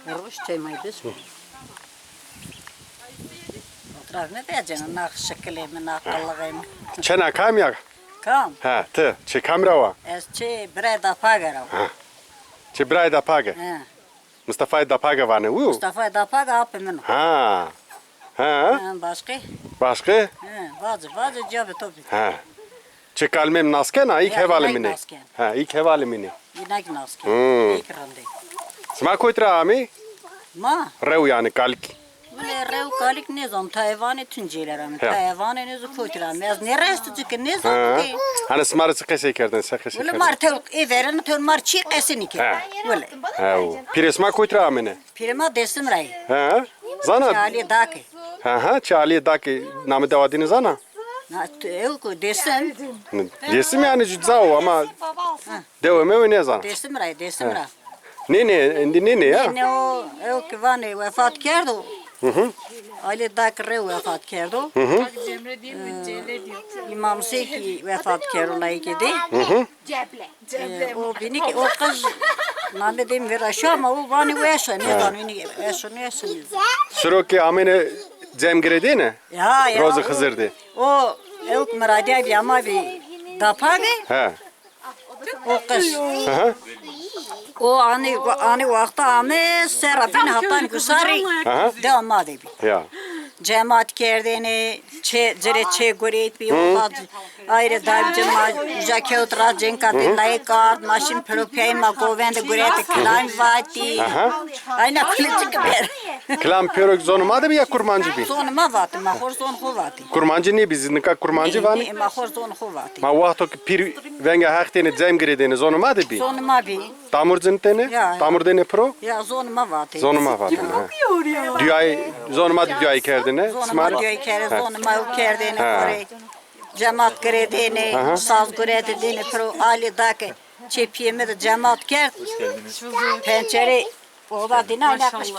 Ruş çaymayı biz. Oturak ne diyeceksin? Nak şekilimi, nak kallığımı. Çena kam ya? Kam. Ha, tı. Çe kamera wa. Ez çi bre da pagara. Çe bray da paga. He. Mustafa da paga var ne? Mustafa da paga apı minu. Ha. Ha. Başka? Başka? He. Vazı cevabı topi. Ha. Çe kalmem nasken ha ilk Ya, hevali inek mini. nasken. Ha, ilk hevali mini. İnek naske. Hmm. İlk rande. Sma koytra ami? Ma. Rev yani kalk. Böyle rev kalik ne zaman Tayvan'ı tünceylerim. Ya. Tayvan'ı ne zukoytiram. Ez ne restu ki ne Ha. zaman ki. Hani smarı sıkı şekerden, sıkı Böyle şekerden. martel everin tön marçi esini ki. Ha. Böyle. Ha o. Pire sma koytra ami ne? Pirima desim ray. Ha. Zana. Çali daki. Ha, çali daki namı devadini zana. Na ev ko desim. Desim yani cüdzao ama devame ne zana? Desim ray. Ne ya? Ne o ev ki vane vefat kerdo. Ali dak rev vefat kerdo. Cemre değil mi? Cemre diyor. İmam Seki vefat kerdo layıkedi. Ceble. O beni ki o kız name dem ver aşağı ama o vane veşa ne zanini veşa ne seni. Şuroki amene cemgiredi ne? Ya Rozu Hızır'dı. O ev mıradiye bir ama bir dapage Ha. o kız. Aha. O ani vakti ame serapin hatan kusari Aha. devamlı bir. Ya. Cemaat kerdeni çe goret bir o ayrı davcı ma jake otra cenka de laikat maşin propema govende goret klan vati. Ayna kulicik ber. Klam perok zonuma da bir ya kurmancı bir. Sonuma vati ma hor son hovati. Kurmancı ne biz nika kurmancı var ne? Ma hor son hovati. Ma vahto ki pir venga haktene cemgiredeni zonuma da bir. Sonuma bir. Tamur zintene? Ya. Tamur dene pro? Ya zonuma vati. Zonuma var. Dünyayı zonuma dünyayı kerdene. Zonuma diyor kere zonuma kerdeni Ha. kore. Cemaat kredeni, saz kredeni pro ali dake. Çepiyeme de cemaat kerd. Pencere o da dina alakış